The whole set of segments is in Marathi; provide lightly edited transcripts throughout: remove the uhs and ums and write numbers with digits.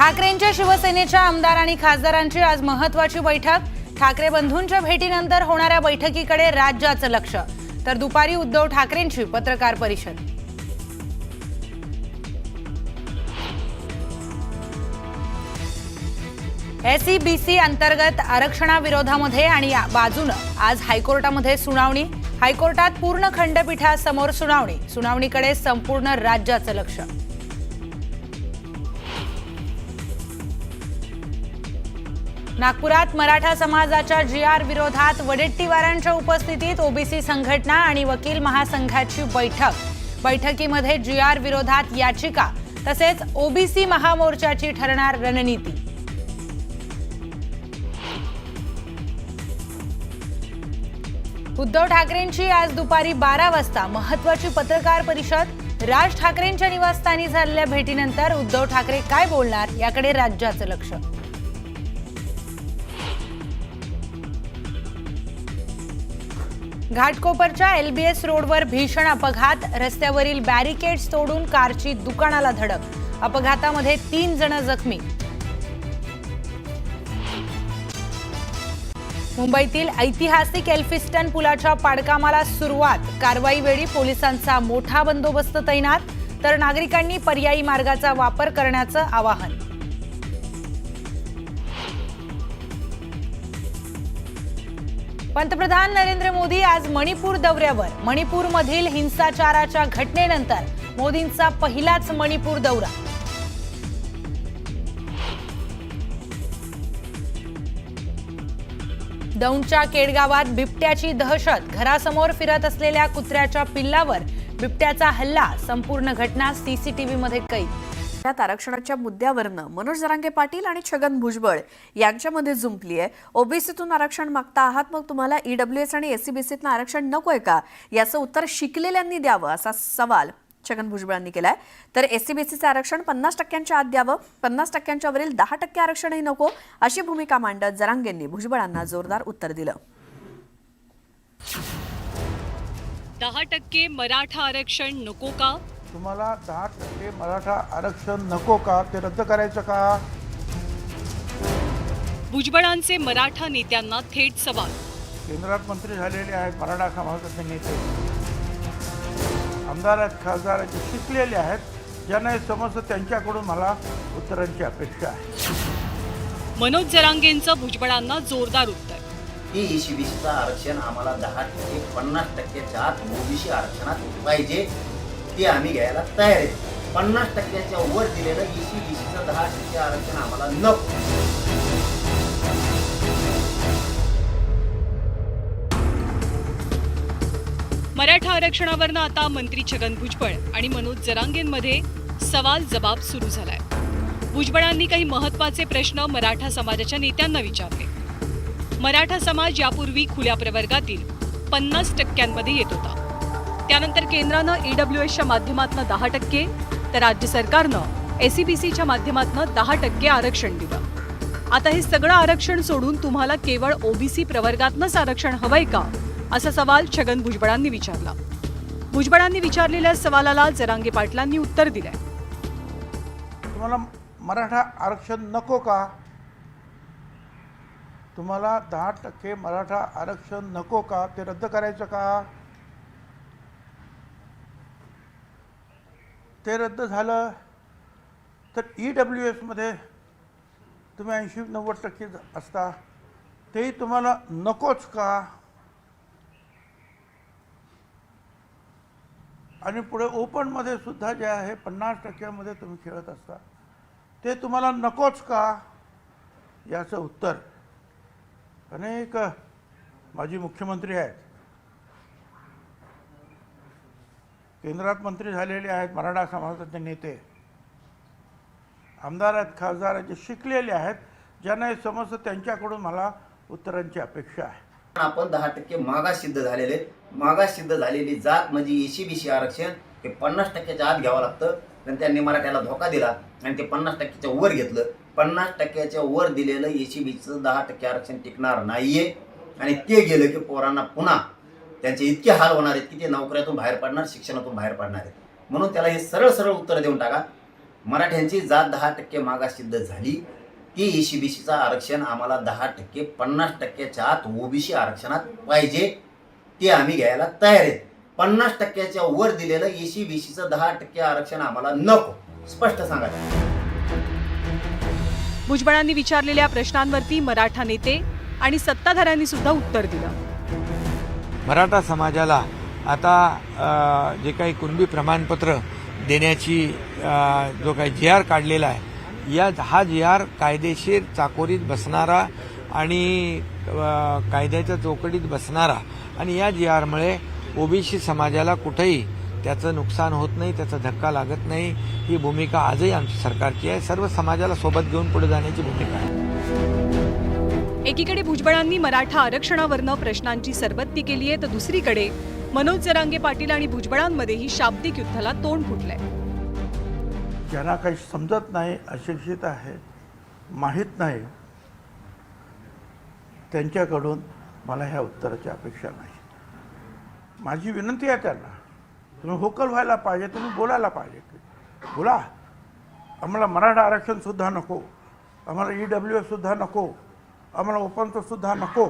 ठाकरेंच्या शिवसेनेच्या आमदार आणि खासदारांची आज महत्त्वाची बैठक। ठाकरे बंधूंच्या भेटीनंतर होणाऱ्या बैठकीकडे राज्याचं लक्ष। तर दुपारी उद्धव ठाकरेंची पत्रकार परिषद। एसईबीसी अंतर्गत आरक्षणाविरोधामध्ये आणि बाजूनं आज हायकोर्टामध्ये सुनावणी। हायकोर्टात पूर्ण खंडपीठासमोर सुनावणीकडे संपूर्ण राज्याचं लक्ष। नागपुरात मराठा समाजाच्या जीआर विरोधात वडेट्टीवारांच्या उपस्थितीत ओबीसी संघटना आणि वकील महासंघाची बैठकीमध्ये जीआर विरोधात याचिका तसेच ओबीसी महामोर्चाची ठरणार रणनीती। उद्धव ठाकरेंची आज दुपारी 12 वाजता महत्त्वाची पत्रकार परिषद। राज ठाकरेंच्या निवासस्थानी झालेल्या भेटीनंतर उद्धव ठाकरे काय बोलणार याकडे राज्याचं लक्ष। घाटकोपरच्या एलबीएस रोडवर भीषण अपघात। रस्त्यावरील बॅरिकेड्स तोडून कारची दुकानाला धडक। अपघातामध्ये 3 जण जखमी। मुंबईतील ऐतिहासिक एल्फिस्टन पुलाच्या पाडकामाला सुरुवात। कारवाईवेळी पोलिसांचा मोठा बंदोबस्त तैनात। तर नागरिकांनी पर्यायी मार्गाचा वापर करण्याचं आवाहन। पंतप्रधान नरेंद्र मोदी आज मणिपूर दौऱ्यावर। मणिपूरमधील हिंसाचाराच्या घटनेनंतर मोदींचा पहिलाच मणिपूर दौरा। दौंडच्या केडगावात बिबट्याची दहशत। घरासमोर फिरत असलेल्या कुत्र्याच्या पिल्लावर बिबट्याचा हल्ला। संपूर्ण घटना सीसीटीव्हीमध्ये कैद। त्यात आरक्षणाच्या मुद्द्यावरनं मनोज जरांगे पाटील आणि छगन भुजबळ यांच्यामध्ये जुंपली आहे। ओबीसीतून आरक्षण मागता आहात, मग तुम्हाला ईडब्ल्यूएस आणि एससीबीसीतून आरक्षण नकोय का, याचं उत्तर शिकलेल्यांनी द्यावं असा सवाल छगन भुजबळांनी केलाय। तर एससीबीसीचं आरक्षण 50% आत द्यावं, 50% वरील 10% आरक्षणही नको अशी भूमिका मांडत जरांगेंनी भुजबळांना जोरदार उत्तर दिलं। 10% मराठा आरक्षण नको का? तुम्हाला 10% मराठा आरक्षण नको का, ते रद्द करायचं का? भुजबळांचे मराठा नेत्यांना थेट सवाल। केंद्रात मंत्री झालेले आहेत मराठा समाजाचे नेते, आमदार आहेत, खासदार आहेत, शिकलेले आहेत, ज्यांना हे समजतं त्यांच्याकडून मला उत्तरांची अपेक्षा आहे। मनोज जरांगेंचं भुजबळांना जोरदार उत्तर। ही ईसीबीसीचं आरक्षण आम्हाला 10% 50%च्या आत ओबीसी आरक्षणात पाहिजे, ते आम्ही घ्यायला तयार आहे। 50%च्या वर दिलेलं ईसीबीसीचं 10% आरक्षण आम्हाला नको। मराठा आरक्षणावरनं आता मंत्री छगन भुजबळ आणि मनोज जरांगेंमध्ये सवाल जबाब सुरू झालाय। भुजबळांनी काही महत्त्वाचे प्रश्न मराठा समाजाच्या नेत्यांना विचारले। मराठा समाज यापूर्वी खुल्या प्रवर्गातील 50%मध्ये येत होता। त्यानंतर केंद्रानं ईडब्ल्यूएसच्या माध्यमातून 10%, तर राज्य सरकारनं एसईबीसीच्या माध्यमातून 10% आरक्षण दिलं। आता हे सगळं आरक्षण सोडून तुम्हाला केवळ ओबीसी प्रवर्गातनंच आरक्षण हवंय का, असा सवाल छगन भुजबळांनी विचारला। भुजबळांनी विचारलेल्या सवालाला जरांगे पाटलांनी उत्तर दिलंय। तुम्हाला मराठा आरक्षण नको का? तुम्हाला 10% मराठा आरक्षण नको का, ते रद्द करायचं का? ते रद्द झालं तर ईडब्ल्यूएसमध्ये तुम्ही 80-90% असता, तेही तुम्हाला नकोच का? आणि पुढे ओपनमध्ये सुद्धा जे आहे 50%मध्ये तुम्ही खेळत असता, ते तुम्हाला नकोच का, याचं उत्तर अनेक माजी मुख्यमंत्री आहेत, केंद्रात मंत्री झालेले आहेत मराठा समाजाचे नेते, आमदार आहेत, खासदार आहेत, जे शिकलेले आहेत, ज्यांना हे समजतं त्यांच्याकडून मला उत्तरांची अपेक्षा आहे। आपण 10% मागास सिद्ध झालेले, मागास सिद्ध झालेली जात म्हणजे एससीबीसी आरक्षण हे 50%च्या आत घ्यावं लागतं। पण त्यांनी मराठ्याला धोका दिला आणि ते 50%च्या वर घेतलं। 50%च्या वर दिलेलं एससीबीसीचं 10% आरक्षण टिकणार नाहीये आणि ते गेलं की पोरांना पुन्हा त्यांचे इतके हाल होणार आहेत की ते नोकऱ्यातून बाहेर पडणार, शिक्षणातून बाहेर पडणार आहेत। म्हणून त्याला हे सरळ सरळ उत्तर देऊन टाका मराठ्यांची जात 10% मागास सिद्ध झाली, ती ECBCचं आरक्षण आम्हाला 10% 50%च्या आत OBC आरक्षणात पाहिजे, ते आम्ही घ्यायला तयार आहेत. 50%च्या वर दिलेलं ECBCचं 10% आरक्षण आम्हाला नको, स्पष्ट सांगा. भुजबळांनी विचारलेल्या प्रश्नांवरती मराठा नेते आणि सत्ताधाऱ्यांनी सुद्धा उत्तर दिलं. मराठा समाजाला आता जे काही कुणबी प्रमाणपत्र देण्याची जो काही GR काढलेला आहे, हा GR कायदेशीर चाकोरीत बसणारा आणि कायद्याच्या चौकटीत बसणारा, आणि या GRमुळे OBC समाजाला कुठेही त्याचं नुकसान होत नाही, त्याचा धक्का लागत नाही. ही भूमिका आजही आमची सरकारची आहे. सर्व समाजाला सोबत घेऊन पुढे जाण्याची भूमिका आहे. एकीकडे भुजबळांनी मराठा आरक्षणावरनं प्रश्नांची सरबत्ती केली आहे, तर दुसरीकडे मनोज जरांगे पाटील आणि भुजबळांमध्येही शाब्दिक युद्धाला तोंड फुटलंय. ज्यांना काही समजत नाही, अशिक्षित आहे, माहीत नाही, त्यांच्याकडून मला ह्या उत्तराची अपेक्षा नाही. माझी विनंती आहे त्यांना, तुम्ही व्होकल व्हायला पाहिजे, तुम्ही बोलायला पाहिजे. बोला, आम्हाला मराठा आरक्षणसुद्धा नको, आम्हाला EWS सुद्धा नको, आम्हाला ओपनचं सुद्धा नको,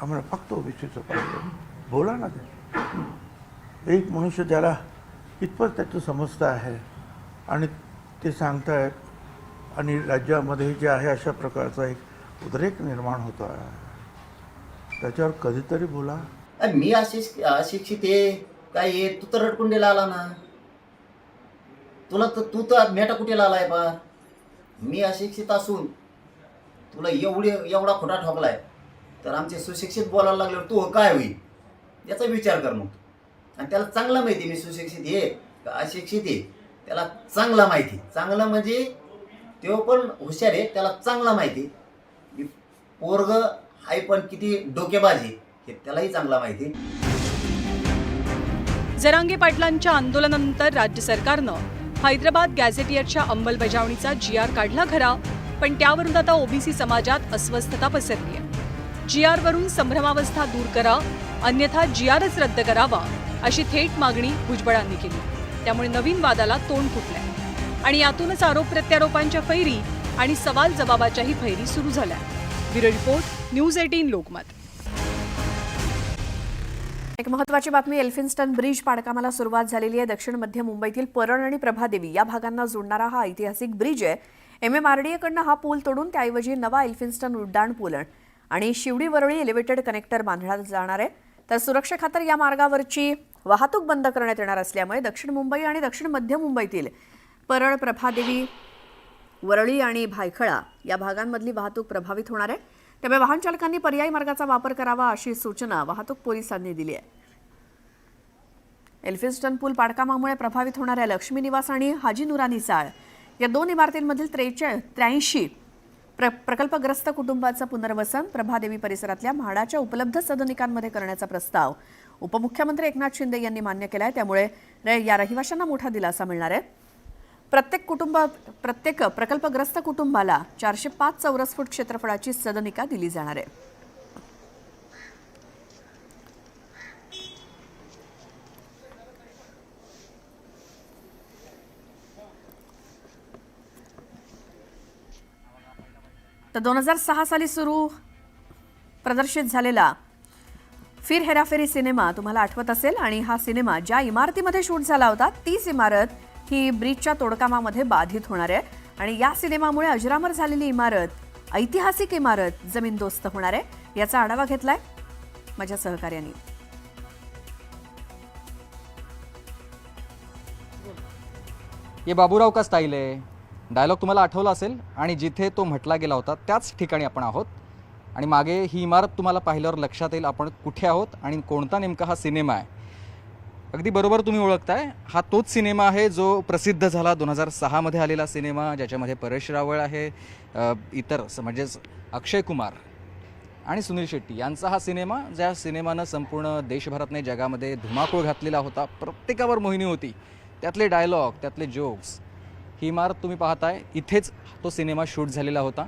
आम्हाला फक्त OBCचं पाहिजे. बोला ना. ते एक मनुष्य ज्याला इतपत त्याचं समजतं आहे आणि ते सांगतायत, आणि राज्यामध्ये जे आहे अशा प्रकारचा एक उद्रेक निर्माण होतो आहे, त्याच्यावर कधीतरी बोला. मी अशिक्षित आहे काय आहे, तू तर रटकुंडीला आला ना, तू तर मेटा कुठेला आलाय बा. मी अशिक्षित असून तुला एवढा खोटा ठोकलाय, तर आमचे सुशिक्षित बोलायला लागल्यावर तू काय होईल याचा विचार कर मग. आणि त्याला चांगला माहिती मी सुशिक्षित आहे का अशिक्षित आहे, त्याला चांगला माहिती. चांगलं म्हणजे तो पण हुशार आहे, त्याला चांगला माहिती. मी पोरग हाय पण किती डोकेबाजी हे त्यालाही चांगला माहिती. जरांगे पाटलांच्या आंदोलनानंतर राज्य सरकारनं हैदराबाद गॅझेटियरच्या अंमलबजावणीचा GR काढला खरा, पण त्यावरून आता OBC समाजात अस्वस्थता पसरली आहे. GR वरून संभ्रमावस्था दूर करा, अन्यथा GRच रद्द करावा, अशी थेट मागणी भुजबळांनी केली. त्यामुळे नवीन वादाला तोंड फुटलंय आणि यातूनच आरोप प्रत्यारोपांच्या फैरी आणि सवाल जबाबाच्याही फैरी सुरू झाल्या. Bureau report, news 18 Lokmat. एक महत्त्वाची बातमी. एल्फिन्स्टन ब्रिज पाडकामाला सुरुवात झालेली आहे. दक्षिण मध्य मुंबईतील परळ आणि प्रभादेवी या भागांना जोडणारा हा ऐतिहासिक ब्रिज आहे. MMRDA कडनं हा पूल तोडून त्याऐवजी नवा एल्फिन्स्टन उड्डाण पूल आणि शिवडी वरळी एलिव्हेटेड कनेक्टर बांधला जाणार आहे. तर सुरक्षेखातर या मार्गावरची वाहतूक बंद करण्यात येणार असल्यामुळे दक्षिण मुंबई आणि दक्षिण मध्य मुंबईतील परळ, प्रभादेवी, वरळी आणि भायखळा या भागांमधली वाहतूक प्रभावित होणार आहे. त्यामुळे वाहन चालकांनी पर्यायी मार्गाचा वापर करावा अशी सूचना वाहतूक पोलिसांनी दिली आहे. एल्फिन्स्टन पूल पाडकामामुळे प्रभावित होणाऱ्या लक्ष्मी निवास आणि हाजी नुरानी चाळ या दोन इमारतींमधील 83 प्रकल्पग्रस्त कुटुंबाचं पुनर्वसन प्रभादेवी परिसरातल्या म्हाडाच्या उपलब्ध सदनिकांमध्ये करण्याचा प्रस्ताव उपमुख्यमंत्री एकनाथ शिंदे यांनी मान्य केला आहे. त्यामुळे या रहिवाशांना मोठा दिलासा मिळणार आहे. प्रत्येक प्रकल्पग्रस्त कुटुंबाला 405 चौरस फूट क्षेत्रफळाची सदनिका दिली जाणार आहे. तर 2006 साली सुरू प्रदर्शित झालेला फिर हेराफेरी सिनेमा तुम्हाला आठवत असेल. आणि हा सिनेमा ज्या इमारतीमध्ये शूट झाला होता तीच इमारत ही ब्रिजच्या तोडकामामध्ये बाधित होणार आहे. आणि या सिनेमामुळे अजरामर झालेली इमारत, ऐतिहासिक इमारत जमीनदोस्त होणार आहे. याचा आढावा घेतलाय माझ्या सहकार्याने. ये बाबूराव का स्टाईल आहे डायलॉग तुम्हाला आठवला असेल आणि जिथे तो म्हटला गेला होता त्याच ठिकाणी आपण आहोत. आणि मागे ही इमारत तुम्हाला पाहिल्यावर लक्षात येईल आपण कुठे आहोत आणि कोणता नेमका हा सिनेमा आहे. अगदी बरोबर तुम्ही ओळखताय, हा तोच सिनेमा आहे जो प्रसिद्ध झाला 2006 मध्ये आलेला सिनेमा, ज्याच्यामध्ये परेश रावळ आहे, इतर म्हणजेच अक्षय कुमार आणि सुनील शेट्टी यांचा हा सिनेमा, ज्या सिनेमानं संपूर्ण देशभरातने जगामध्ये धुमाकूळ घातलेला होता. प्रत्येकावर मोहिनी होती, त्यातले डायलॉग, त्यातले जोक्स. ही इमारत तुम्ही पाहताय, इथेच तो सिनेमा शूट झालेला होता.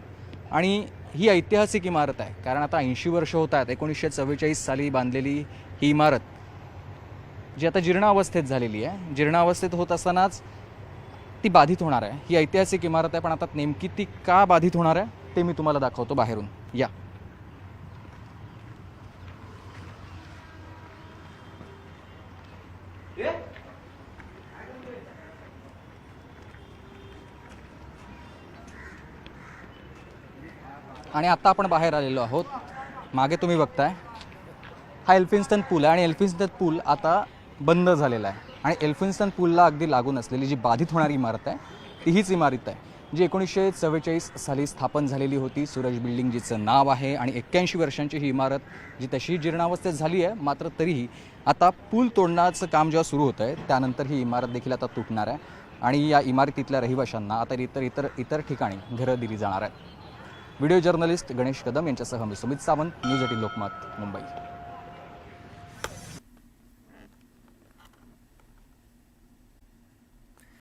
आणि ही ऐतिहासिक इमारत आहे कारण आता 80 वर्ष होत आहेत. 1944 साली बांधलेली ही इमारत जी आता जीर्णावस्थेत झालेली आहे. जीर्णावस्थेत होत असतानाच ती बाधित होणार आहे. ही ऐतिहासिक इमारत आहे, पण आता नेमकी ती का बाधित होणार आहे ते मी तुम्हाला दाखवतो बाहेरून. या. आणि आता आपण बाहेर आलेलो आहोत. मागे तुम्ही बघताय हा एल्फिन्स्टन पूल आहे आणि एल्फिन्स्टन पूल आता बंद झालेला आहे. आणि एल्फिन्स्टन पूलला अगदी लागून असलेली जी बाधित होणारी इमारत आहे ती हीच इमारत आहे जी 1944 साली स्थापन झालेली होती. सूरज बिल्डिंग जिचं नाव आहे आणि 81 वर्षांची ही इमारत जी तशी जीर्णावस्थेत झाली आहे, मात्र तरीही आता पूल तोडण्याचं काम जेव्हा सुरू होतं आहे त्यानंतर ही इमारत देखील आता तुटणार आहे आणि या इमारतीतल्या रहिवाशांना आता इतर ठिकाणी घरं दिली जाणार आहेत. व्हिडिओ जर्नलिस्ट गणेश कदम यांच्यासह मी सुमित सावंत, न्यूज 18 लोकमत, मुंबई.